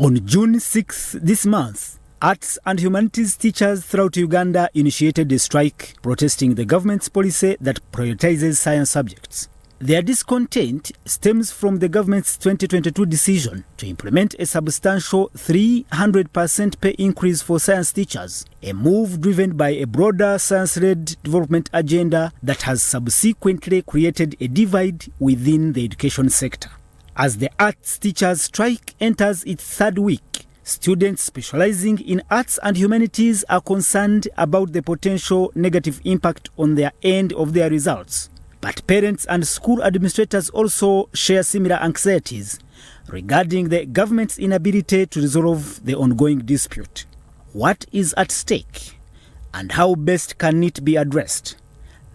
On June 6 this month, arts and humanities teachers throughout Uganda initiated a strike protesting the government's policy that prioritizes science subjects. Their discontent stems from the government's 2022 decision to implement a substantial 300% pay increase for science teachers, a move driven by a broader science-led development agenda that has subsequently created a divide within the education sector. As the arts teachers' strike enters its third week, students specializing in arts and humanities are concerned about the potential negative impact on their end of their results. But parents and school administrators also share similar anxieties regarding the government's inability to resolve the ongoing dispute. What is at stake, and how best can it be addressed?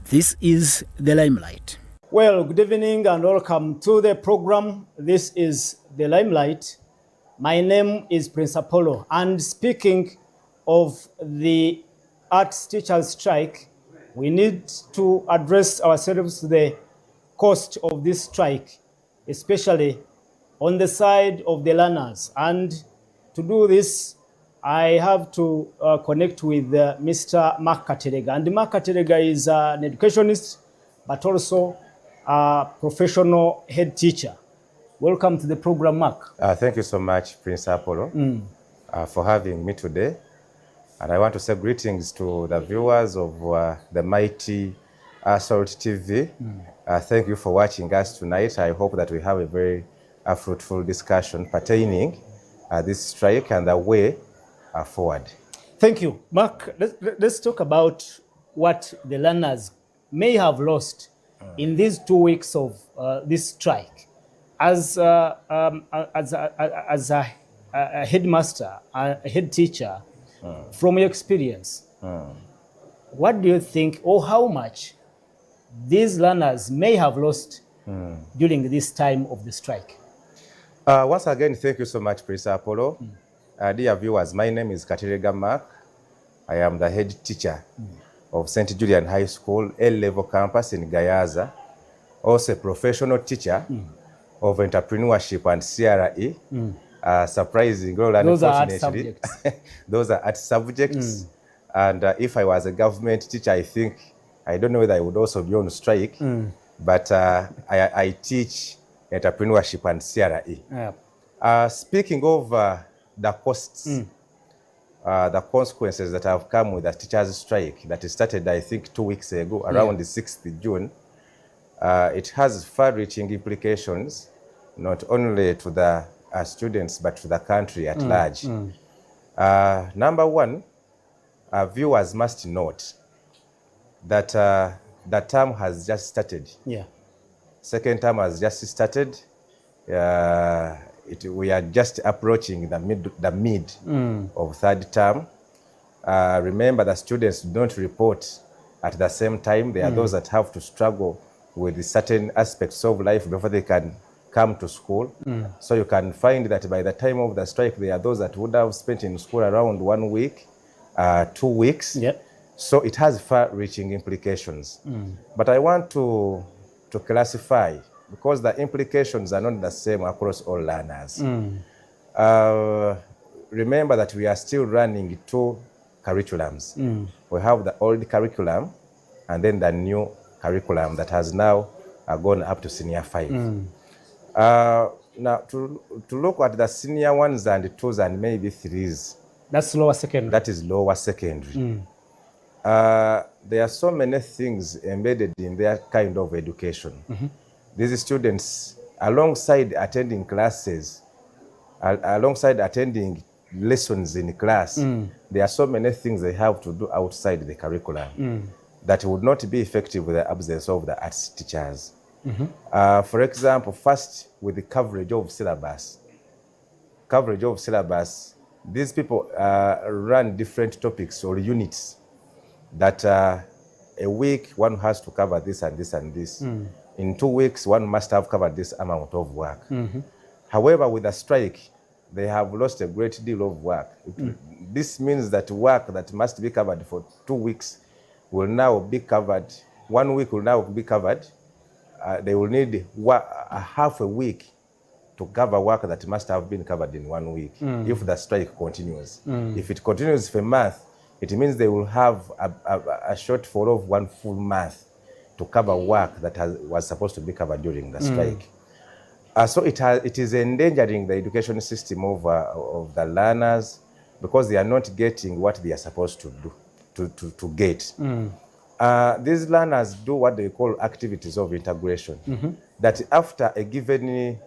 This is the Limelight. Well, good evening and welcome to the program. This is the Limelight. My name is Prince Apollo, and speaking of the arts teachers' strike, we need to address ourselves to the cost of this strike, especially on the side of the learners. And to do this, I have to connect with Mr. Mark Katerega. And Mark Katerega is an educationist, but also a professional head teacher. Welcome to the program, Mark. Thank you so much, Prince Apollo, for having me today. And I want to say greetings to the viewers of the mighty Salt TV. Thank you for watching us tonight. I hope that we have a very fruitful discussion pertaining this strike and the way forward. Thank you. Mark, let's talk about what the learners may have lost in these 2 weeks of this strike. As a headmaster, a head teacher, from your experience, what do you think, or how much these learners may have lost during this time of the strike? Once again, thank you so much, Prince Apollo. Dear viewers, my name is Katerega Mark. I am the head teacher of St. Julian High School, A-level campus in Gayaza, also a professional teacher of entrepreneurship and CRE. Surprising, those are art subjects. Those are art subjects. And if I was a government teacher, I don't know whether I would also be on strike, but I teach entrepreneurship and CRE. Speaking of the costs, the consequences that have come with the teachers' strike that started, I think, 2 weeks ago, around the 6th June, it has far-reaching implications, not only to the students, but to the country at large. Number one, viewers must note that the term has just started. Second term has just started. We are just approaching the mid of third term. Remember, the students don't report at the same time. There are those that have to struggle with certain aspects of life before they can come to school. So you can find that by the time of the strike, there are those that would have spent in school around 1 week, 2 weeks. So it has far-reaching implications. But I want to classify, because the implications are not the same across all learners. Remember that we are still running 2 curriculums. We have the old curriculum and then the new curriculum that has now gone up to senior 5. Now, to look at the senior 1s and 2s and maybe 3s. That's lower secondary. That is lower secondary. There are so many things embedded in their kind of education. These students, alongside attending classes, alongside attending lessons in class, there are so many things they have to do outside the curriculum that would not be effective with the absence of the arts teachers. For example, first with the coverage of syllabus. These people run different topics or units that a week one has to cover this and this and this. In 2 weeks, one must have covered this amount of work. However, with a strike, they have lost a great deal of work. This means that work that must be covered for 2 weeks will now be covered. 1 week will now be covered. They will need half a week to cover work that must have been covered in 1 week if the strike continues. If it continues for a month, it means they will have a shortfall of 1 full month to cover work that was supposed to be covered during the strike. So it is endangering the education system of the learners because they are not getting what they are supposed to do, to get. These learners do what they call activities of integration. That after a given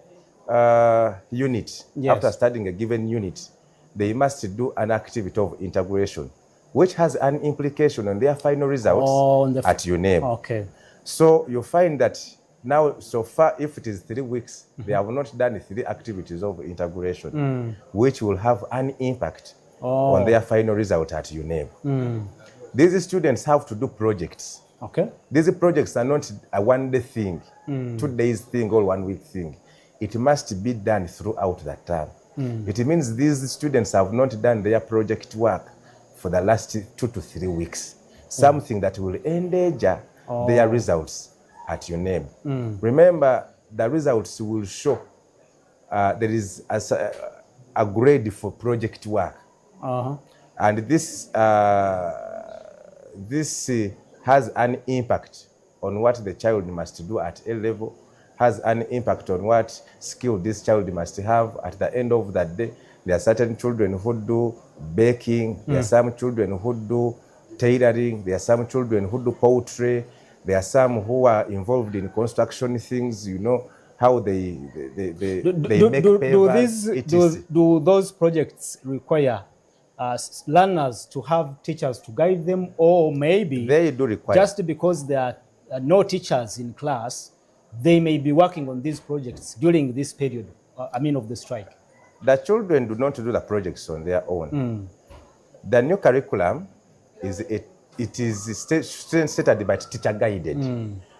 unit, after studying a given unit, they must do an activity of integration, which has an implication on their final results at UNEB. Okay. So you find that now, so far, if it is 3 weeks, they have not done 3 activities of integration, which will have an impact on their final result at UNEB. These students have to do projects. Okay. These projects are not a 1-day thing, 2 days thing, or 1 week thing. It must be done throughout that term. It means these students have not done their project work for the last 2 to 3 weeks, something that will endanger their results at UNEB. Remember, the results will show there is a grade for project work. And this has an impact on what the child must do at A level, has an impact on what skill this child must have at the end of that day. There are certain children who do baking, there are some children who do tailoring, there are some children who do poetry, there are some who are involved in construction things, you know, how they make pavers. Do those projects require learners to have teachers to guide them, or maybe they do require, just because there are no teachers in class, they may be working on these projects during this period, of the strike? The children do not do the projects on their own. The new curriculum is stated by teacher guided.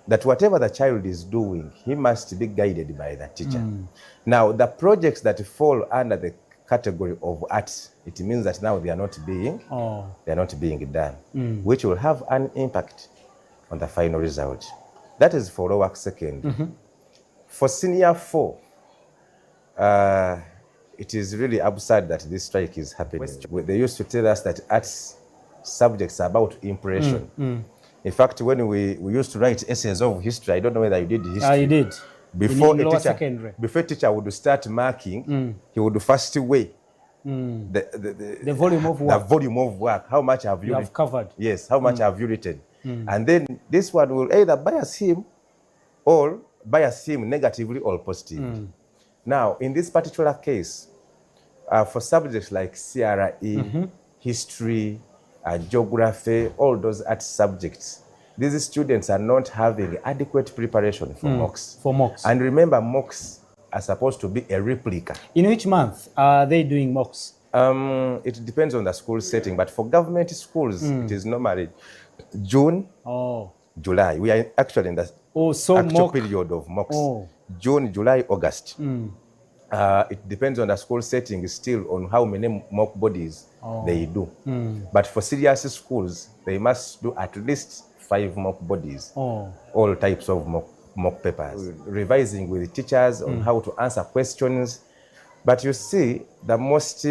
That whatever the child is doing, he must be guided by the teacher. Now, the projects that fall under the category of arts, it means that now they are not being done, which will have an impact on the final result. That is for lower second. For senior 4, it is really absurd that this strike is happening. They used to tell us that arts subjects are about impression. In fact, when we used to write essays of history, I don't know whether you did history. I did. Before teacher would start marking, he would first weigh the volume of work. The volume of work. How much have you covered? Yes, how much have you written? And then this one will either bias him negatively or positively. Now, in this particular case, for subjects like CRE, history, geography, all those art subjects, these students are not having adequate preparation for mocks. And remember, mocks are supposed to be a replica. In which month are they doing mocks? It depends on the school setting, but for government schools, it is normally June, July. We are actually in the actual period of mocks. June, July, August. It depends on the school setting still on how many mock bodies they do. But for serious schools, they must do at least 5 mock bodies, all types of mock papers, revising with teachers on how to answer questions. But you see, the most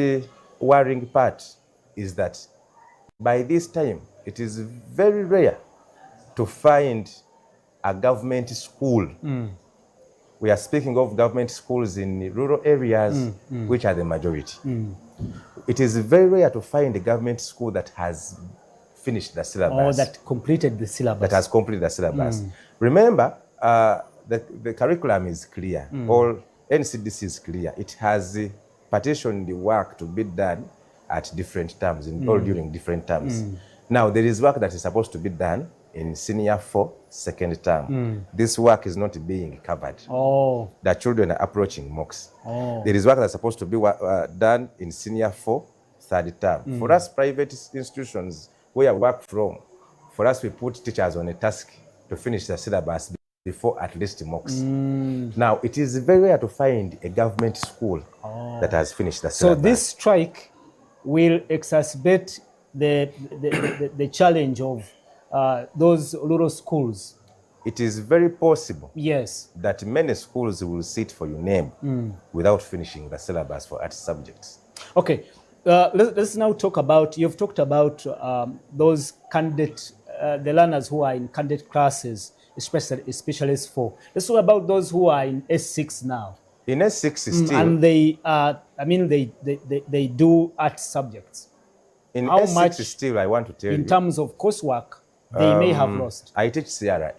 worrying part is that by this time, it is very rare to find a government school. We are speaking of government schools in rural areas, which are the majority. It is very rare to find a government school that has finished the syllabus. Or that completed the syllabus. That has completed the syllabus. Remember, the curriculum is clear. All NCDC is clear. It has partitioned the work to be done at different terms, or during different terms. Now, there is work that is supposed to be done in senior 4, second term. This work is not being covered. The children are approaching mocks. There is work that's supposed to be done in senior 4, third term. For us private institutions where we work from, for us we put teachers on a task to finish the syllabus before at least mocks. Now, it is very rare to find a government school that has finished the syllabus. So this strike will exacerbate the challenge of those rural schools. it is very possible Yes. that many schools will sit for your name without finishing the syllabus for art subjects. Okay, let's now talk about, you've talked about those candidate, the learners who are in candidate classes, especially S4. Let's talk about those who are in S6 now. In S6 still, and they do art subjects. in How S6 much, still, I want to tell you, in terms of coursework, they may have lost? I teach CRE.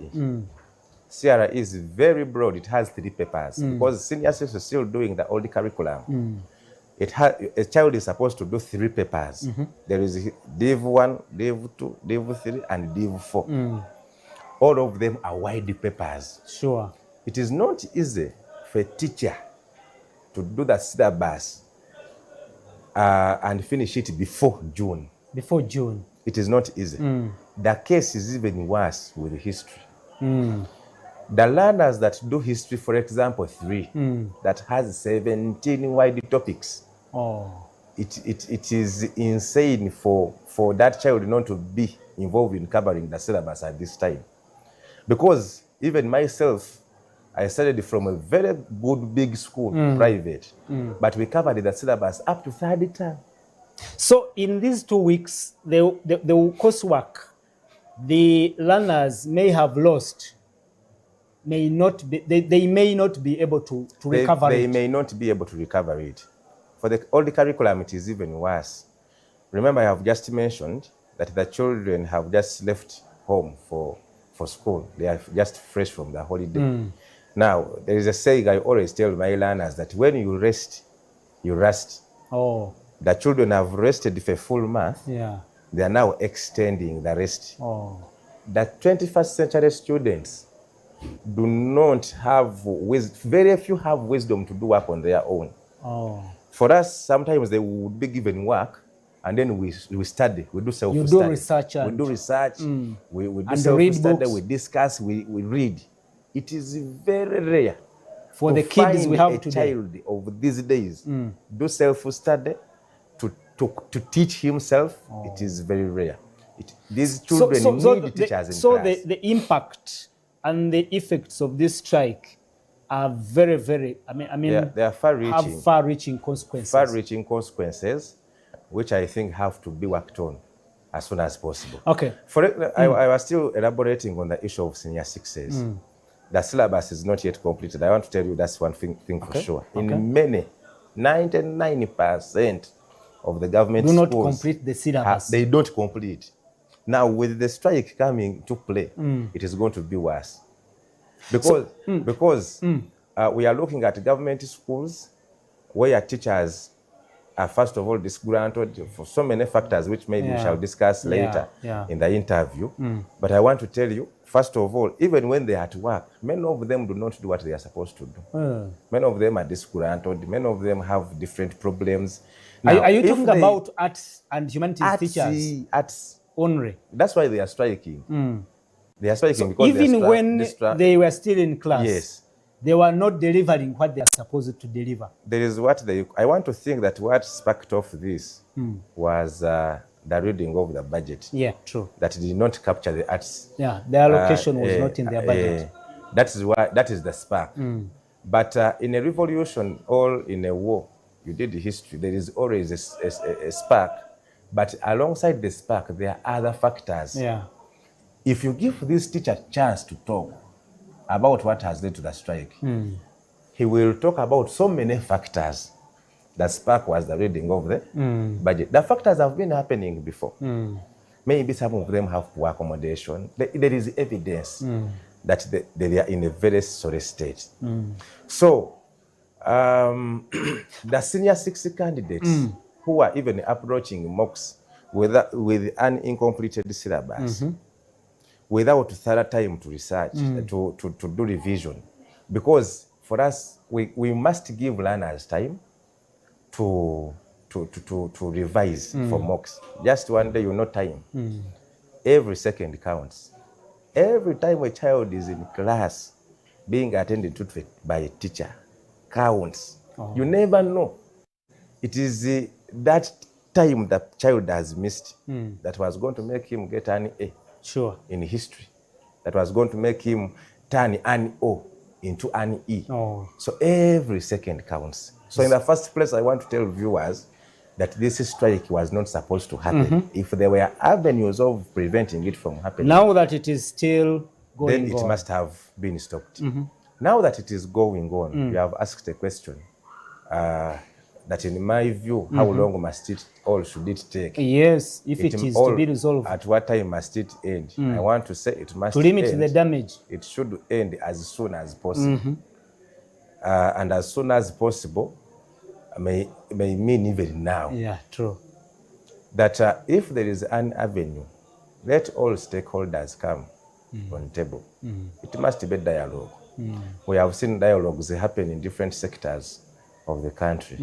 CRE is very broad. It has 3 papers because senior 6 is still doing the old curriculum. A child is supposed to do 3 papers. There is Div 1, Div 2, Div 3, and Div 4. All of them are wide papers. Sure. It is not easy for a teacher to do the syllabus and finish it before June. Before June. It is not easy. The case is even worse with history. The learners that do history, for example, 3, that has 17 wide topics. It is insane for that child not to be involved in covering the syllabus at this time. Because even myself, I studied from a very good big school, private, but we covered the syllabus up to 3rd term. So in these 2 weeks, the coursework the learners may have lost may not be, they may not be able to recover it. They may not be able to recover it. For the old curriculum, it is even worse. Remember, I have just mentioned that the children have just left home for school. They are just fresh from the holiday. Now, there is a saying I always tell my learners that when you rest, you rust. The children have rested for a full month. They are now extending the rest. The 21st century students do not have wisdom. Very few have wisdom to do work on their own. For us, sometimes they would be given work, and then we study. We do self-study. You do research. We do research. We do self-study. We discuss. We read. It is very rare for the kids we have today. Child of these days do self-study to teach himself. It is very rare. These children need teachers in class. The impact and the effects of this strike are very, very, they are far-reaching. Have far-reaching consequences. Far-reaching consequences, which I think have to be worked on as soon as possible. Okay. I was still elaborating on the issue of senior 6s. The syllabus is not yet completed. I want to tell you that's one thing for sure. In many, 99% of the government schools do not complete the syllabus. They don't complete. Now, with the strike coming to play, it is going to be worse. Because we are looking at government schools where teachers are, first of all, disgruntled for so many factors, which maybe we shall discuss later in the interview. But I want to tell you, first of all, even when they are at work, many of them do not do what they are supposed to do. Many of them are disgruntled. Many of them have different problems. Now, are you talking about arts and humanities teachers? Arts only. That's why they are striking. They are striking because even when they were still in class, yes, they were not delivering what they are supposed to deliver. There is what I want to think that what sparked off this was the reading of the budget. Yeah, true. That did not capture the arts. Yeah, the allocation was not in their budget. That is the spark. But in a revolution or in a war, you did the history, there is always a spark. But alongside the spark, there are other factors. If you give this teacher a chance to talk about what has led to the strike, he will talk about so many factors. The spark was the reading of the budget. The factors have been happening before. Maybe some of them have poor accommodation. There is evidence that they are in a very sorry state. So the senior 6 candidates who are even approaching mocks with an incompleted syllabus, without thorough time to research, to do revision. Because for us, we must give learners time to revise for mocks. Just one day, time. Every second counts. Every time a child is in class being attended to by a teacher counts. You never know. It is that time the child has missed that was going to make him get an A in history. that was going to make him turn an O into an E. Oh. So every second counts. So in the first place, I want to tell viewers that this strike was not supposed to happen. If there were avenues of preventing it from happening, Now that it is still going then it on, must have been stopped. Now that it is going on, you have asked a question that in my view, how long must it or should it take? yes, if it is to be resolved, At what time must it end? I want to say it must to limit end. the damage. It should end as soon as possible. And as soon as possible may mean even now. Yeah, true. That if there is an avenue, let all stakeholders come on the table. It must be dialogue. We have seen dialogues happen in different sectors of the country.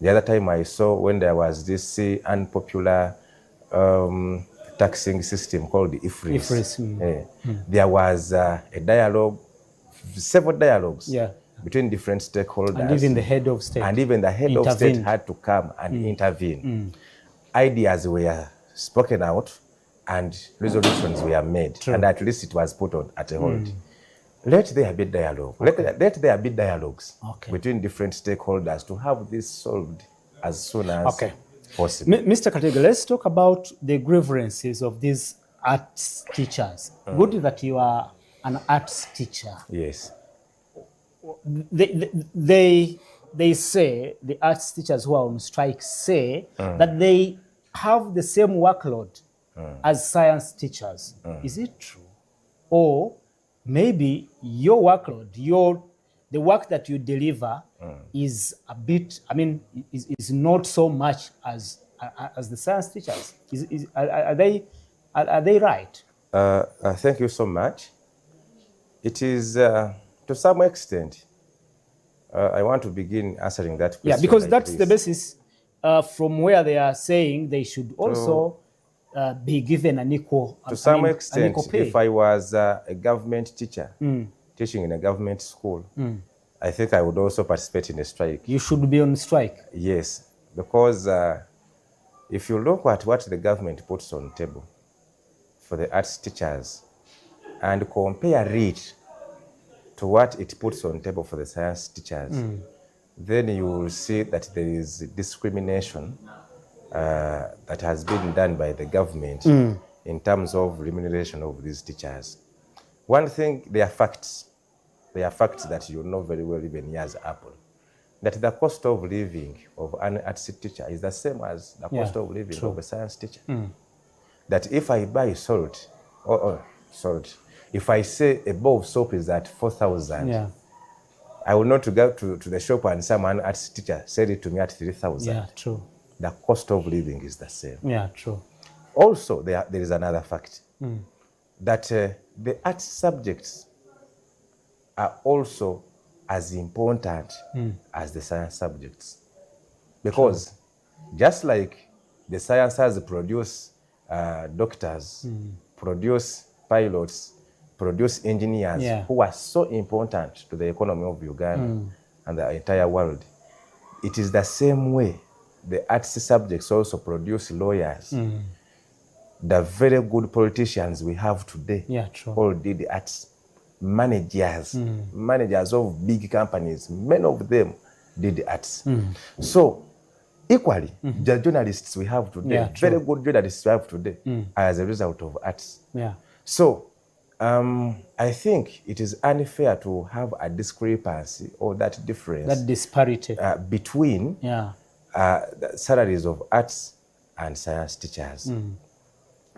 The other time I saw when there was this unpopular taxing system called the IFRIS. There was a dialogue, several dialogues between different stakeholders. And even the head of state. And even the head of state had to come and intervene. Ideas were spoken out and resolutions were made. True. And at least it was put on at a hold. Let there be dialogue. Okay. Let there be dialogues between different stakeholders to have this solved as soon as possible. Mr. Katega, let's talk about the grievances of these arts teachers. Good that you are an arts teacher. Yes. They say, the arts teachers who are on strike say that they have the same workload as science teachers. Is it true? Or maybe your workload, the work that you deliver is a bit, is not so much as the science teachers. Are they right? Thank you so much. It is, to some extent, I want to begin answering that question. Yeah, because that's the basis from where they are saying they should also be given an equal pay. To some extent, if I was a government teacher teaching in a government school, I think I would also participate in a strike. You should be on strike. Yes, because if you look at what the government puts on the table for the arts teachers and compare it to what it puts on the table for the science teachers, then you will see that there is discrimination that has been done by the government in terms of remuneration of these teachers. One thing, they are facts. They are facts that you know very well even as Apple. That the cost of living of an arts teacher is the same as the cost of living of a science teacher. That if I buy salt, if I say a bowl of soap is at 4,000, I will not go to the shop and someone arts teacher sell it to me at 3,000. Yeah, true. The cost of living is the same. Yeah, true. Also, there is another fact that the arts subjects are also as important as the science subjects. Because just like the sciences produce doctors, produce pilots, produce engineers who are so important to the economy of Uganda and the entire world, it is the same way the arts subjects also produce lawyers. The very good politicians we have today all did the arts. Managers of big companies, many of them did the arts. So equally, the journalists we have today, very good journalists we have today, are as a result of arts. So I think it is unfair to have a discrepancy or that difference, that disparity between the salaries of arts and science teachers.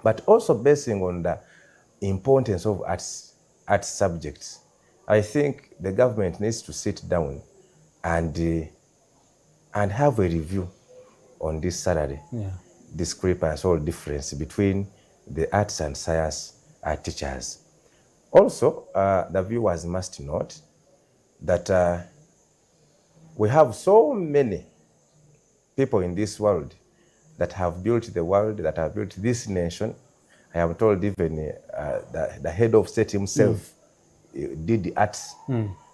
But also basing on the importance of arts subjects, I think the government needs to sit down and have a review on this salary discrepancy or difference between the arts and science teachers. Also, the viewers must note that we have so many people in this world that have built the world, that have built this nation. I am told even the head of state himself did the arts.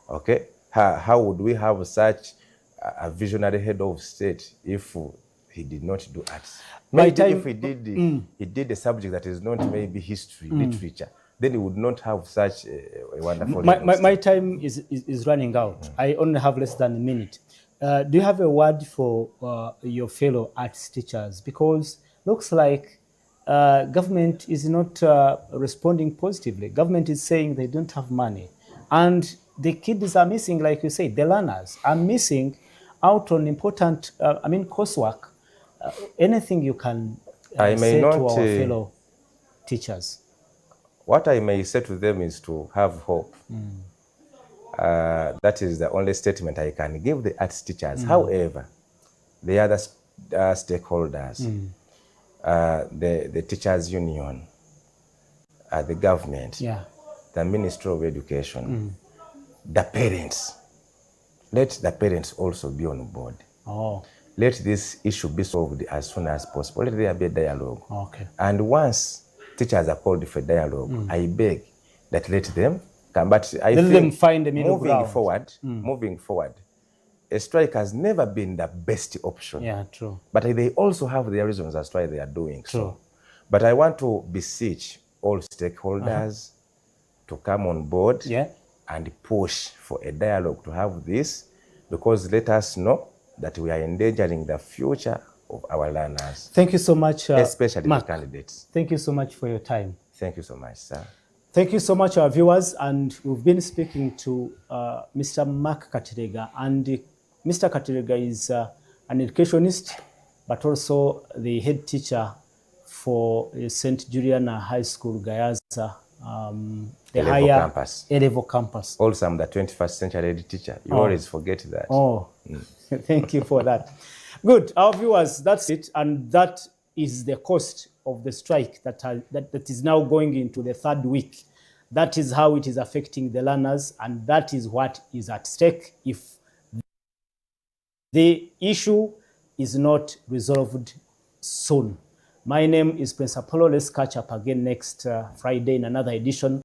Okay, how would we have such a visionary head of state if he did not do arts? Maybe if he did, he did a subject that is not maybe history, literature, then you would not have such a wonderful My time is running out. I only have less than a minute. Do you have a word for your fellow arts teachers? Because looks like government is not responding positively. Government is saying they don't have money. And the kids are missing, like you say, the learners are missing out on important, coursework. Anything you can say to our fellow teachers? What I may say to them is to have hope. That is the only statement I can give the arts teachers. However, the other stakeholders, the teachers union, the government, the Ministry of Education, the parents, let the parents also be on board. Let this issue be solved as soon as possible. Let there be a dialogue. And once teachers are called for dialogue, I beg that let them come. But I think them find the middle ground. Moving forward, a strike has never been the best option. Yeah, true. But they also have their reasons as to why they are doing so. But I want to beseech all stakeholders to come on board and push for a dialogue to have this, because let us know that we are endangering the future of our learners. Thank you so much, especially Mark. the candidates. Thank you so much for your time. Thank you so much, sir. Thank you so much, our viewers. And we've been speaking to Mr. Mark Katerega. And Mr. Katerega is an educationist, but also the head teacher for St. Juliana High School, Gayaza, the higher A-level campus. Also, I'm the 21st century head teacher. You always forget that. Thank you for that. Good. Our viewers, that's it. And that is the cost of the strike that is now going into the third week. That is how it is affecting the learners, and that is what is at stake if the issue is not resolved soon. My name is Prince Apollo. Let's catch up again next Friday in another edition